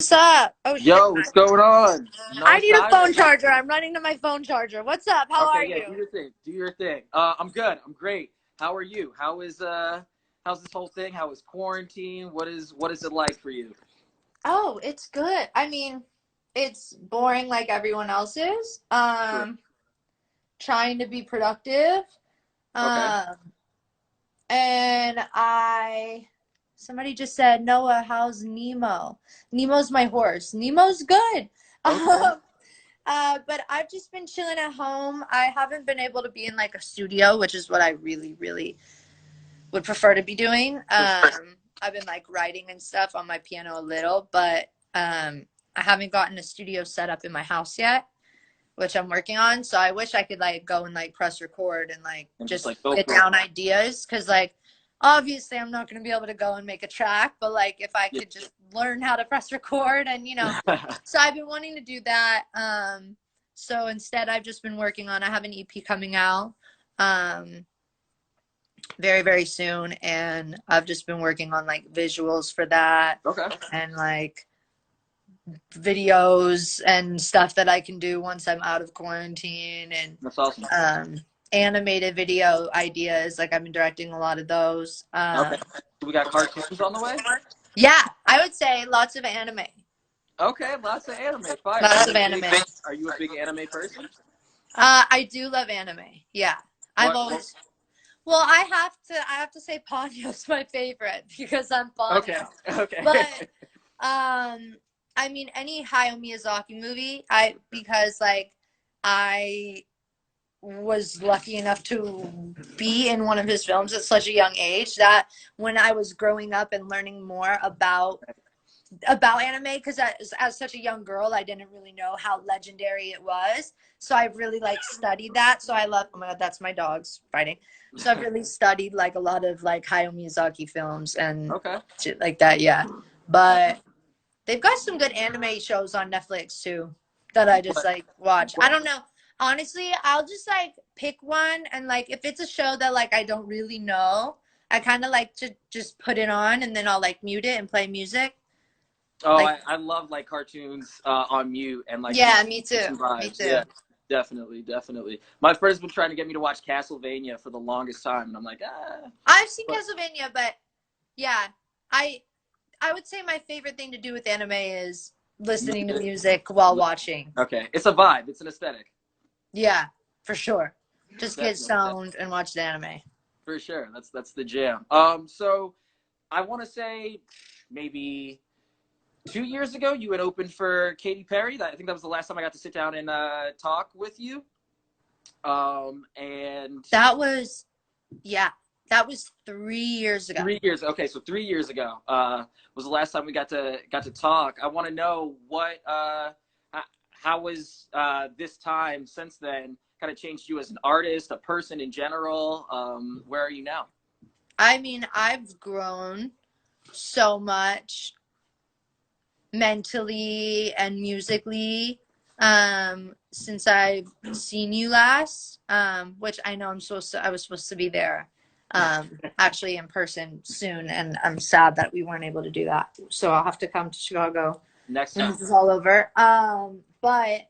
What's up? Oh shit. Yo, what's going on? I Noah need a phone Cyrus. charger. I'm running to my phone charger. What's up? How are Okay, yeah, do you? your thing. Do your thing. I'm good. I'm great. How are you? How's this whole thing? How is quarantine? What is it like for you? Oh, it's good. I mean, it's boring like everyone else's. Sure. Trying to be productive. Okay. Um, and somebody just said, Noah, how's Nemo? Nemo's my horse. Nemo's good. Okay. But I've just been chilling at home. I haven't been able to be in like a studio, which is what I really, really would prefer to be doing. For sure. I've been like writing and stuff on my piano a little, but I haven't gotten a studio set up in my house yet, which I'm working on. So I wish I could like go and like press record and like And just just like go get for it. down ideas. Cause like obviously I'm not going to be able to go and make a track, but like if I Yeah. could just learn how to press record and so I've been wanting to do that. So instead I've just been working on, I have an EP coming out. Very, very soon. And I've just been working on like visuals for that Okay. and like videos and stuff that I can do once I'm out of quarantine and That's awesome. animated video ideas. Like I've been directing a lot of those. Okay. So we got cartoons on the way? Yeah, I would say lots of anime. Okay, lots of anime. Fire. Lots of anime. Are you a big anime person? I do love anime. Yeah. I've What always well, I have to say Ponyo's my favorite because I'm okay. Ponyo. Okay. But I mean any Hayao Miyazaki movie, because like I was lucky enough to be in one of his films at such a young age that when I was growing up and learning more about anime, because as such a young girl I didn't really know how legendary it was, so I really like studied that. So I love, oh my god, that's my dogs fighting. So I've really studied like a lot of like Hayao Miyazaki films and Okay. shit like that. Yeah, but they've got some good anime shows on Netflix too that I just What like watch. I what don't know. Honestly, I'll just like pick one, and like if it's a show that like I don't really know, I kind of like to just put it on and then I'll like mute it and play music. Oh, Like, I love like cartoons on mute and like just yeah, me too. some Me vibes. too. Yeah, definitely, definitely. My friend's been trying to get me to watch Castlevania for the longest time, and I'm like, ah. I've seen But Castlevania, but yeah, I I would say my favorite thing to do with anime is listening to music while watching. okay, it's a vibe. It's an aesthetic. Yeah, for sure. Just get Definitely, stoned and watch the anime. for sure. That's the jam. So I want to say maybe 2 years ago you had opened for Katy Perry. I think that was the last time I got to sit down and talk with you. And That was, yeah, that was 3 years ago. 3 years. Okay, so 3 years ago was the last time we got to talk. I want to know how was this time since then kind of changed you as an artist, a person in general. Where are you now? I mean, I've grown so much mentally and musically since I've seen you last, which I know I was supposed to be there actually in person soon, and I'm sad that we weren't able to do that. So I'll have to come to Chicago Next when time. this is all over. But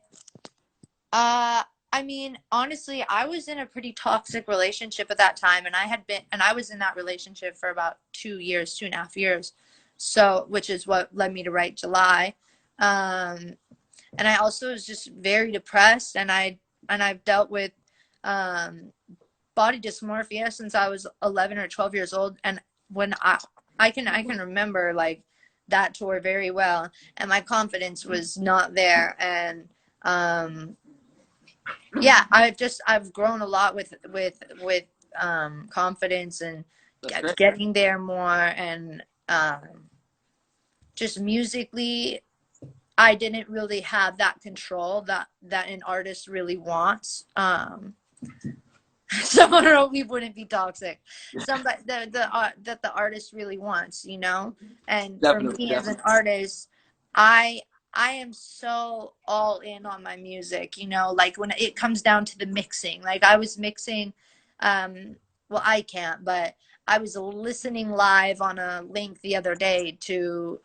I mean, honestly, I was in a pretty toxic relationship at that time, and I was in that relationship for about 2 years, 2.5 years. So, which is what led me to write July. Um, and I also was just very depressed, and I've dealt with um, body dysmorphia since I was 11 or 12 years old. And when I can remember like that tour very well, and my confidence was not there. And yeah, I've grown a lot with confidence and That's great. getting there more, and just musically I didn't really have that control that an artist really wants. So I don't know, we wouldn't be toxic. Somebody that the artist really wants, And for Definitely, me as an definitely. artist, I I am so all in on my music, like when it comes down to the mixing. Like I was mixing, well, I can't, but I was listening live on a link the other day to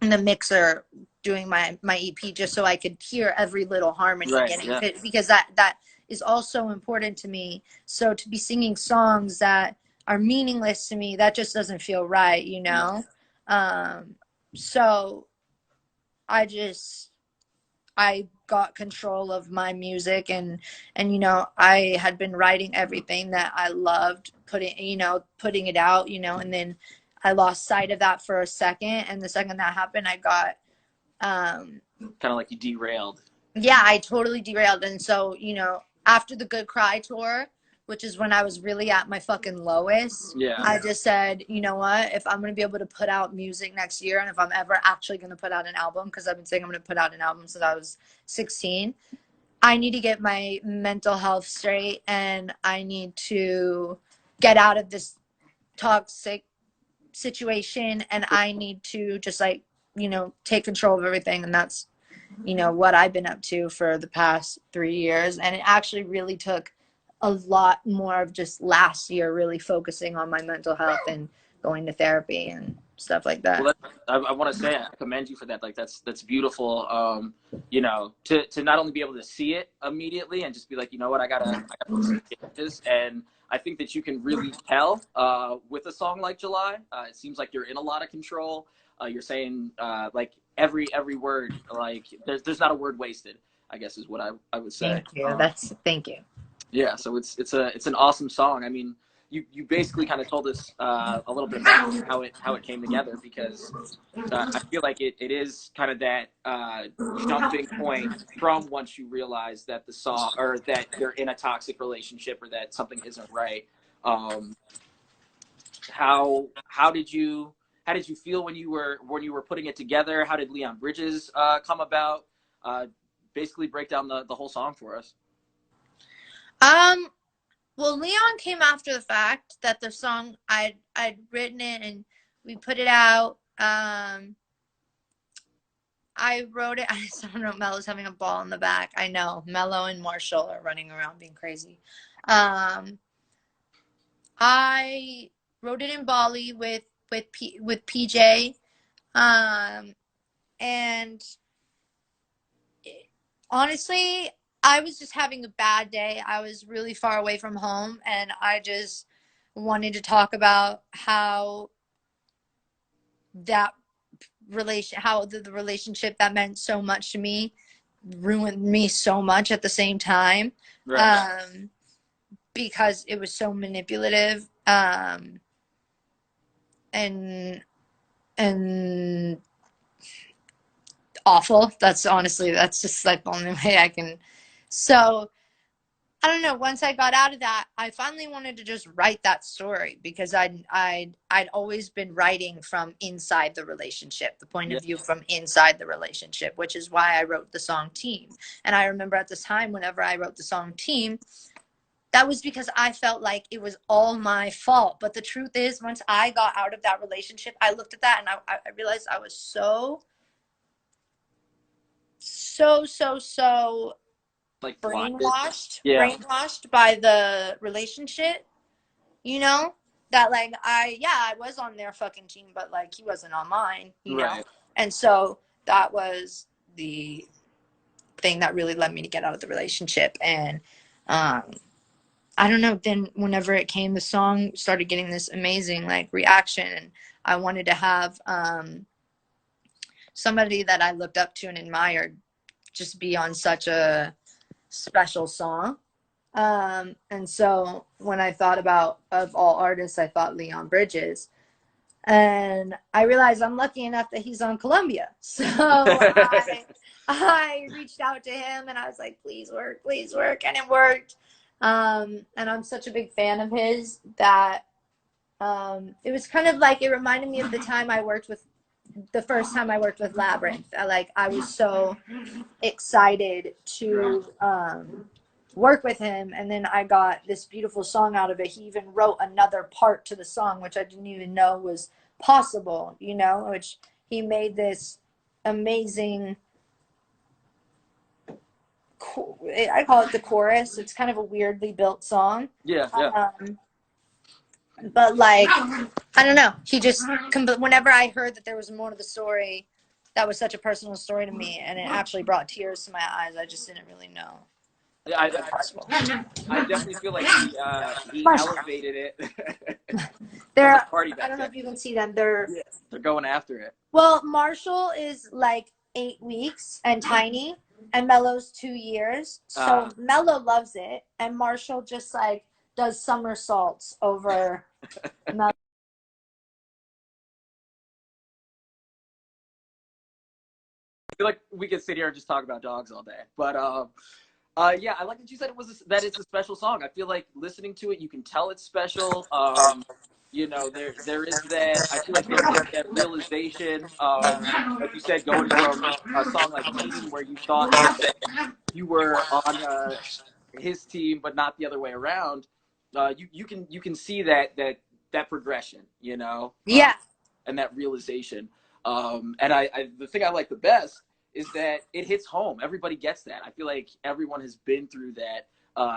in the mixer doing my EP just so I could hear every little harmony, Right. getting Yeah. because that is also important to me. So to be singing songs that are meaningless to me, that just doesn't feel right, you Yeah. know. So I just I got control of my music, and you know, I had been writing everything that I loved, putting it out, you know, and then I lost sight of that for a second, and the second that happened, I got Kind of like you derailed. yeah, I totally derailed. And so, you know, after the Good Cry tour, which is when I was really at my fucking lowest, Yeah. I just said, you know what, if I'm going to be able to put out music next year, and if I'm ever actually going to put out an album, because I've been saying I'm going to put out an album since I was 16, I need to get my mental health straight, and I need to get out of this toxic situation, and I need to just like, you know, take control of everything. And that's, you know, what I've been up to for the past 3 years. And it actually really took a lot more of just last year really focusing on my mental health and going to therapy and stuff like that. Well, I want to say I commend you for that. Like that's beautiful. You know, to not only be able to see it immediately and just be like, you know what, I gotta put some changes. And I think that you can really tell with a song like July. It seems like you're in a lot of control. You're saying like every word, like there's not a word wasted, I guess is what I would say. Thank you. Thank you. Yeah, so it's an awesome song. I mean, you basically kind of told us a little bit about how it came together, because I feel like it is kind of that jumping point from once you realize that the song, or that you're in a toxic relationship, or that something isn't right. Um, how did you feel when you were putting it together? How did Leon Bridges come about? Basically, break down the whole song for us. Um, well, Leon came after the fact that the song I'd written it and we put it out. I wrote it. I don't know. Mello's having a ball in the back. I know. Mello and Marshall are running around being crazy. Um, I wrote it in Bali with PJ. Um, and honestly, I was just having a bad day. I was really far away from home, and I just wanted to talk about how that the relationship that meant so much to me ruined me so much at the same time. Right. um because it was so manipulative, and and awful. That's just like the only way I can. So I don't know. Once I got out of that, I finally wanted to just write that story, because I'd always been writing from inside the relationship, the point Yeah. of view from inside the relationship, which is why I wrote the song Team. And I remember at this time, whenever I wrote the song Team, that was because I felt like it was all my fault. But the truth is, once I got out of that relationship, I looked at that and I realized I was so Like blinded. brainwashed Yeah. brainwashed by the relationship, you know, that like I was on their fucking team, but like he wasn't on mine, you know. Right. And so that was the thing that really led me to get out of the relationship. And um I don't know, then whenever it came, the song started getting this amazing like reaction, and I wanted to have somebody that I looked up to and admired just be on such a special song. And so when I thought about, of all artists, I thought Leon Bridges. And I realized I'm lucky enough that he's on Columbia. So I reached out to him and I was like, please work. And it worked. And I'm such a big fan of his that it was kind of like, it reminded me of the first time I worked with Labyrinth. I was so excited to work with him, and then I got this beautiful song out of it. He even wrote another part to the song, which I didn't even know was possible, you know, which he made this amazing, I call it the chorus. It's kind of a weirdly built song. Yeah. Yeah. But like, I don't know, he just, whenever I heard that there was more to the story, that was such a personal story to me, and it actually brought tears to my eyes. I just didn't really know Yeah, it was possible. I definitely feel like he Marshall. elevated it. Sounds They're, like a party I back don't know there. if you can see them. They're, Yeah, they're going after it. well, Marshall is like 8 weeks and tiny, and Mellow's 2 years. So Mellow loves it, and Marshall just like does somersaults over Mellow. I feel like we could sit here and just talk about dogs all day, but yeah, I like that you said that it's a special song. I feel like listening to it, you can tell it's special. You know, there is that. I feel like there is that realization. Like you said, going from a song like Team, where you thought that you were on his team, but not the other way around. You can see that progression. You know, Yeah. and that realization. And I the thing I like the best is that it hits home. Everybody gets that. I feel like everyone has been through that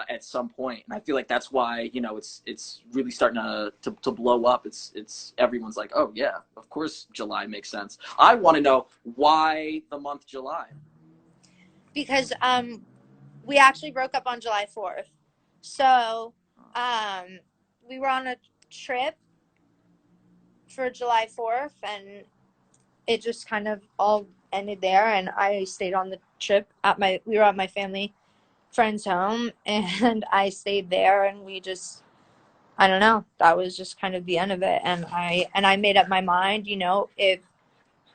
at some point, and I feel like that's why it's really starting to blow up. It's everyone's like, oh yeah, of course July makes sense. I want to know why the month July. Because we actually broke up on July 4th. So we were on a trip for July 4th, and it just kind of all ended there. And I stayed on the trip we were at my family friend's home, and I stayed there, and we just, I don't know, that was just kind of the end of it. And I made up my mind, if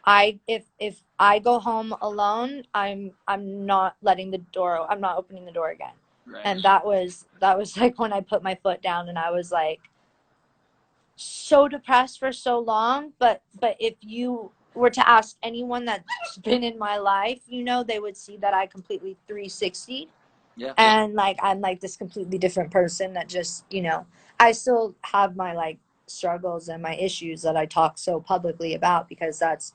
I go home alone, I'm not I'm not opening the door again. Right. And that was like when I put my foot down, and I was like so depressed for so long. But if you were to ask anyone that's been in my life, they would see that I completely 360. Yeah. And like I'm like this completely different person that just, I still have my like struggles and my issues that I talk so publicly about, because that's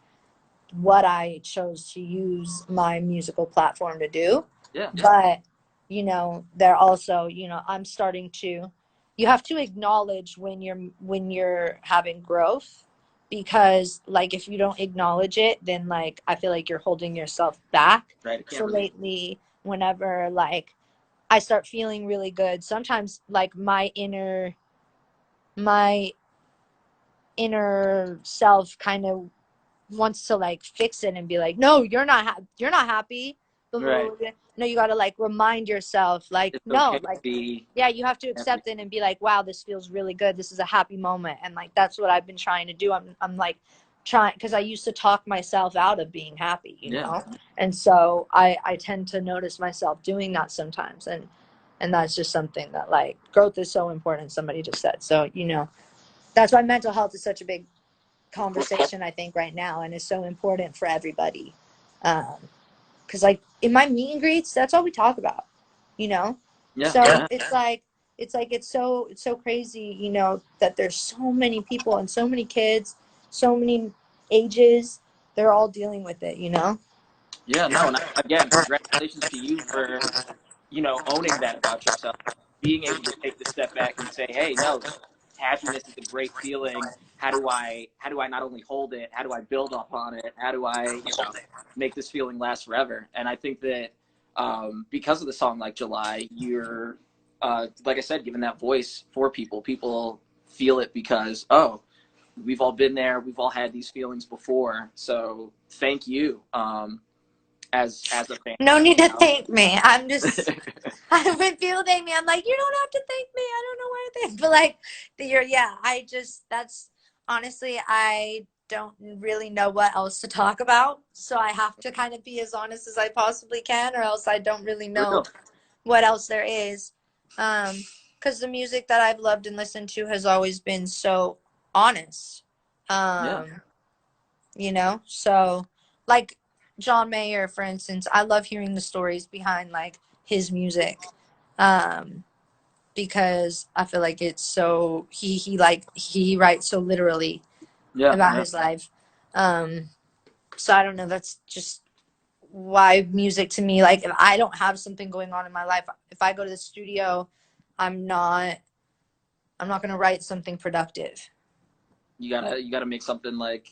what I chose to use my musical platform to do. Yeah. But, they're also, I'm starting to, you have to acknowledge when you're having growth, because like if you don't acknowledge it, then like I feel like you're holding yourself back. Right. So lately, whenever like I start feeling really good, sometimes like my inner self kind of wants to like fix it and be like, no, you're not happy. Right. No, you got to like remind yourself, like, It's no, okay like, be yeah, you have to accept it and be like, wow, this feels really good, this is a happy moment. And like that's what I've been trying to do. I'm like trying, because I used to talk myself out of being happy, know. And so I tend to notice myself doing that sometimes, and that's just something that like growth is so important, somebody just said. So that's why mental health is such a big conversation, I think, right now, and is so important for everybody. Because like in my meet and greets, that's all we talk about, Yeah. So it's so crazy, that there's so many people and so many kids, so many ages, they're all dealing with it. Yeah. No. And again, congratulations to you for owning that about yourself, being able to take the step back and say, hey, no, happiness is a great feeling. How do I not only hold it, how do I build upon it? How do I, make this feeling last forever? And I think that because of the song like July, you're, like I said, giving that voice for people. People feel it because, oh, we've all been there. We've all had these feelings before. So thank you. As a fan. No need to thank me. I'm just when people thank me, I'm like, you don't have to thank me. I don't know why to thank, but like that's honestly, I don't really know what else to talk about. So I have to kind of be as honest as I possibly can, or else I don't really know what else there is. Because the music that I've loved and listened to has always been so honest. So like John Mayer, for instance, I love hearing the stories behind like his music, because I feel like it's so he writes so literally about his life. So I don't know. That's just why music to me, like if I don't have something going on in my life, if I go to the studio, I'm not gonna write something productive. You gotta make something like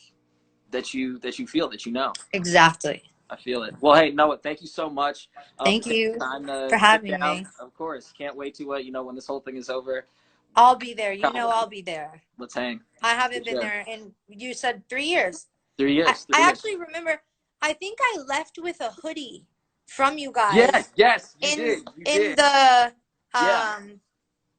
that you feel, that you know. Exactly. I feel it. Well, hey, Noah, thank you so much for Thank taking you time for to sit having down. me. Of course, can't wait to when this whole thing is over. I'll be there. You know, Travel. I'll be there. Let's hang I for haven't been sure. there in, you said 3 years. 3 years. I 3 years. actually remember, I think I left with a hoodie from you Yeah. guys Yes, you in did. You in did. the Yeah.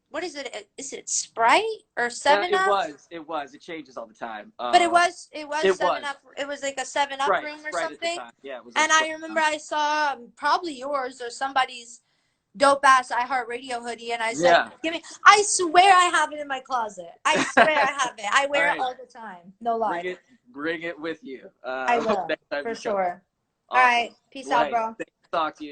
what is it? Is it Sprite or Yeah. Seven It Up? was. It was. It changes all the time. But it was It Seven was Up. It was like a Seven Up Sprite. room or Sprite at the something. time. Yeah, it was a And Sprite. I remember I saw probably yours or somebody's dope ass iHeartRadio hoodie, and I said, Yeah. "Give me." I swear I have it in my closet. I swear I have it. I All wear it right. all the time. No lie. Bring it. Bring it with you. I Hope will next time for you come. sure. All Awesome. right. Peace Well, out, hey, bro. thanks for talking to you.